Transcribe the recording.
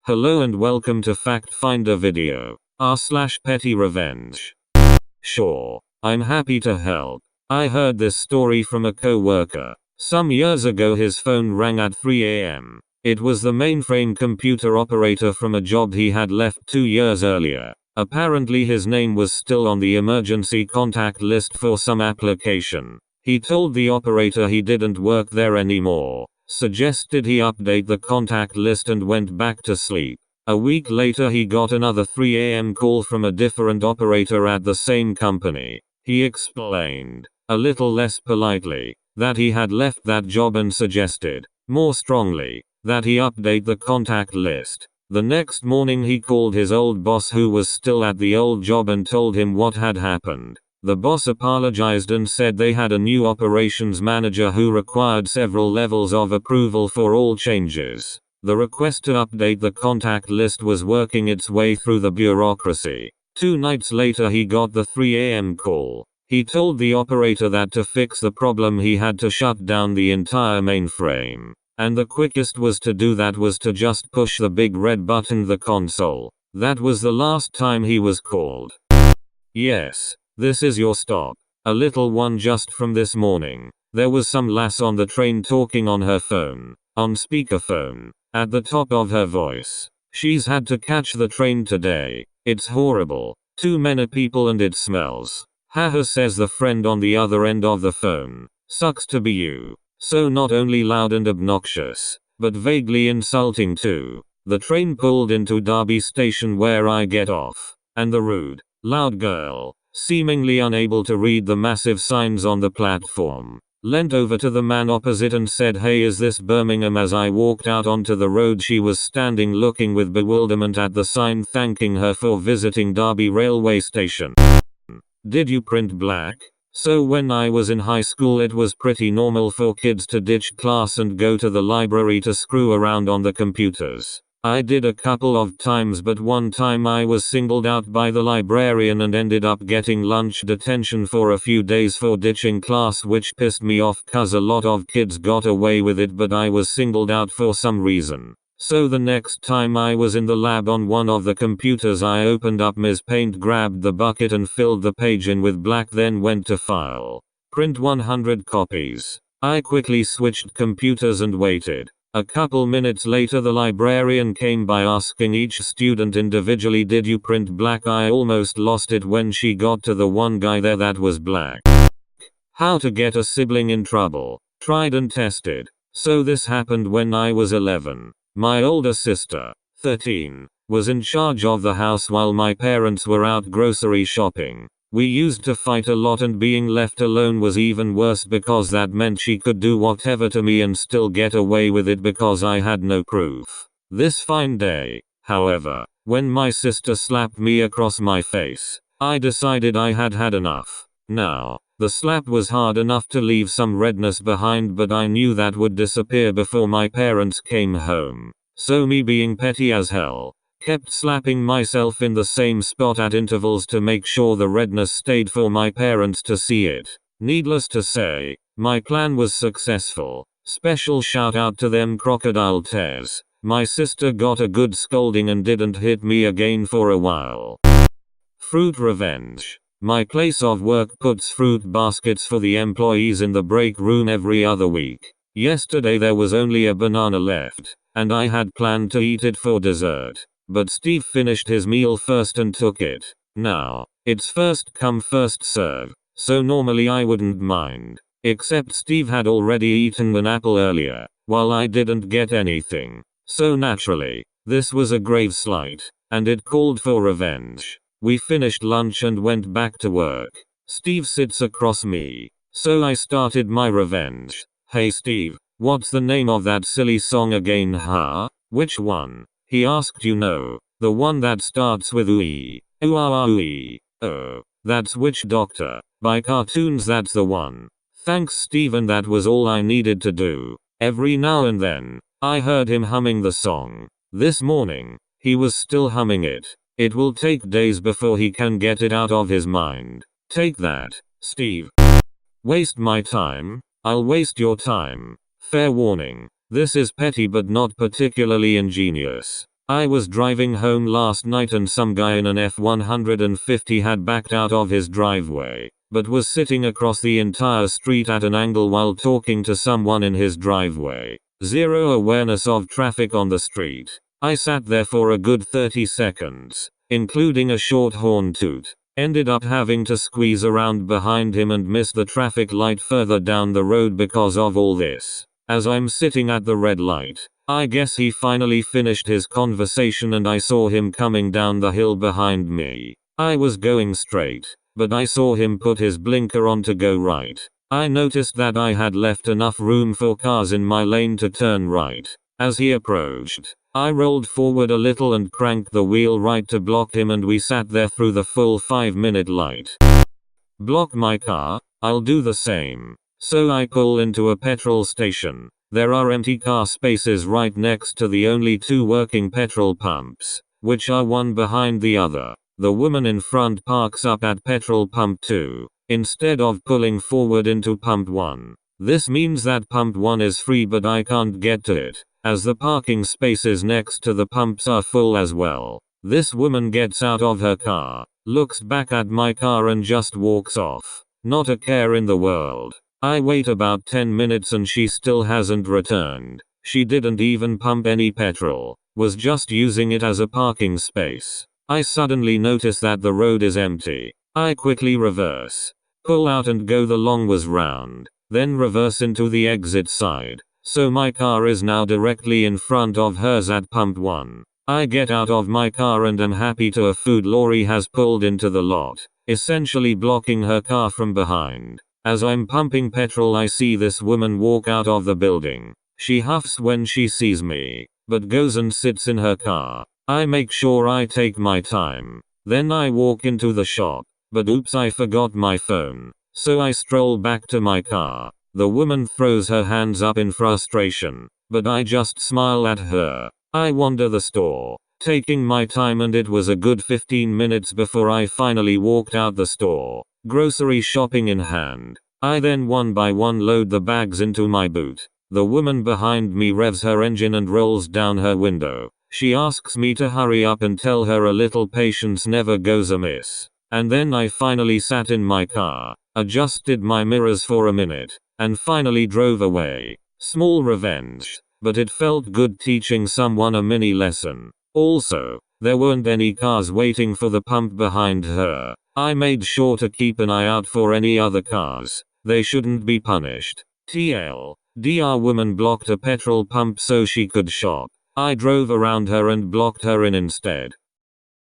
Hello and welcome to Fact Finder video, r/petty revenge. Sure, I'm happy to help. I heard this story from a co-worker. Some years ago his phone rang at 3 a.m. It was the mainframe computer operator from a job he had left 2 years earlier. Apparently his name was still on the emergency contact list for some application. He told the operator he didn't work there anymore, suggested he update the contact list and went back to sleep. A week later he got another 3 a.m. call from a different operator at the same company. He explained, a little less politely, that he had left that job and suggested, more strongly, that he update the contact list. The next morning he called his old boss who was still at the old job and told him what had happened. The boss apologized and said they had a new operations manager who required several levels of approval for all changes. The request to update the contact list was working its way through the bureaucracy. 2 nights later he got the 3 a.m. call. He told the operator that to fix the problem he had to shut down the entire mainframe. And the quickest was to do that was to just push the big red button the console. That was the last time he was called. Yes. This is your stop. A little one just from this morning. There was some lass on the train talking on her phone, on speakerphone, at the top of her voice. She's had to catch the train today. It's horrible. Too many people and it smells. Haha, says the friend on the other end of the phone. Sucks to be you. So not only loud and obnoxious, but vaguely insulting too. The train pulled into Derby station where I get off, and the rude, loud girl, seemingly unable to read the massive signs on the platform, leant over to the man opposite and said, "Hey, is this Birmingham?" As I walked out onto the road she was standing looking with bewilderment at the sign thanking her for visiting Derby railway station. Did you print black? So when I was in high school it was pretty normal for kids to ditch class and go to the library to screw around on the computers. I did a couple of times, but one time I was singled out by the librarian and ended up getting lunch detention for a few days for ditching class, which pissed me off cause a lot of kids got away with it but I was singled out for some reason. So the next time I was in the lab on one of the computers I opened up Ms. Paint, grabbed the bucket and filled the page in with black, then went to file, print 100 copies. I quickly switched computers and waited. A couple minutes later the librarian came by asking each student individually, "Did you print black?" I almost lost it when she got to the one guy there that was black. How to get a sibling in trouble. Tried and tested. So this happened when I was 11. My older sister, 13, was in charge of the house while my parents were out grocery shopping. We used to fight a lot and being left alone was even worse because that meant she could do whatever to me and still get away with it because I had no proof. This fine day, however, when my sister slapped me across my face, I decided I had had enough. Now, the slap was hard enough to leave some redness behind, but I knew that would disappear before my parents came home. So me, being petty as hell, kept slapping myself in the same spot at intervals to make sure the redness stayed for my parents to see it. Needless to say, my plan was successful. Special shout out to them crocodile tears. My sister got a good scolding and didn't hit me again for a while. Fruit revenge. My place of work puts fruit baskets for the employees in the break room every other week. Yesterday there was only a banana left, and I had planned to eat it for dessert. But Steve finished his meal first and took it. Now, it's first come first serve, so normally I wouldn't mind. Except Steve had already eaten an apple earlier, while I didn't get anything. So naturally, this was a grave slight, and it called for revenge. We finished lunch and went back to work. Steve sits across me, so I started my revenge. "Hey Steve, what's the name of that silly song again, huh?" "Which one?" he asked. "You know, the one that starts with ooey, ooh ah ah ooey." "Oh, that's Witch Doctor, by Cartoons, that's the one." Thanks Steve, and that was all I needed to do. Every now and then, I heard him humming the song. This morning, he was still humming it. It will take days before he can get it out of his mind. Take that, Steve. Waste my time? I'll waste your time. Fair warning. This is petty but not particularly ingenious. I was driving home last night and some guy in an F-150 had backed out of his driveway, but was sitting across the entire street at an angle while talking to someone in his driveway. Zero awareness of traffic on the street. I sat there for a good 30 seconds, including a short horn toot. Ended up having to squeeze around behind him and miss the traffic light further down the road because of all this. As I'm sitting at the red light, I guess he finally finished his conversation and I saw him coming down the hill behind me. I was going straight, but I saw him put his blinker on to go right. I noticed that I had left enough room for cars in my lane to turn right. As he approached, I rolled forward a little and cranked the wheel right to block him and we sat there through the full 5-minute light. Block my car? I'll do the same. So I pull into a petrol station. There are empty car spaces right next to the only 2 working petrol pumps, which are one behind the other. The woman in front parks up at petrol pump 2, instead of pulling forward into pump 1. This means that pump 1 is free but I can't get to it, as the parking spaces next to the pumps are full as well. This woman gets out of her car, looks back at my car and just walks off. Not a care in the world. I wait about 10 minutes and she still hasn't returned. She didn't even pump any petrol, was just using it as a parking space. I suddenly notice that the road is empty. I quickly reverse, pull out and go the long was round, then reverse into the exit side. So my car is now directly in front of hers at pump 1. I get out of my car and am happy to a food lorry has pulled into the lot, essentially blocking her car from behind. As I'm pumping petrol I see this woman walk out of the building. She huffs when she sees me, but goes and sits in her car. I make sure I take my time. Then I walk into the shop, but oops I forgot my phone. So I stroll back to my car. The woman throws her hands up in frustration, but I just smile at her. I wander the store, taking my time and it was a good 15 minutes before I finally walked out the store, grocery shopping in hand. I then one by one load the bags into my boot. The woman behind me revs her engine and rolls down her window. She asks me to hurry up and tell her a little patience never goes amiss. And then I finally sat in my car, adjusted my mirrors for a minute, and finally drove away. Small revenge, but it felt good teaching someone a mini lesson. Also, there weren't any cars waiting for the pump behind her. I made sure to keep an eye out for any other cars. They shouldn't be punished. TLDR woman blocked a petrol pump so she could shop. I drove around her and blocked her in instead.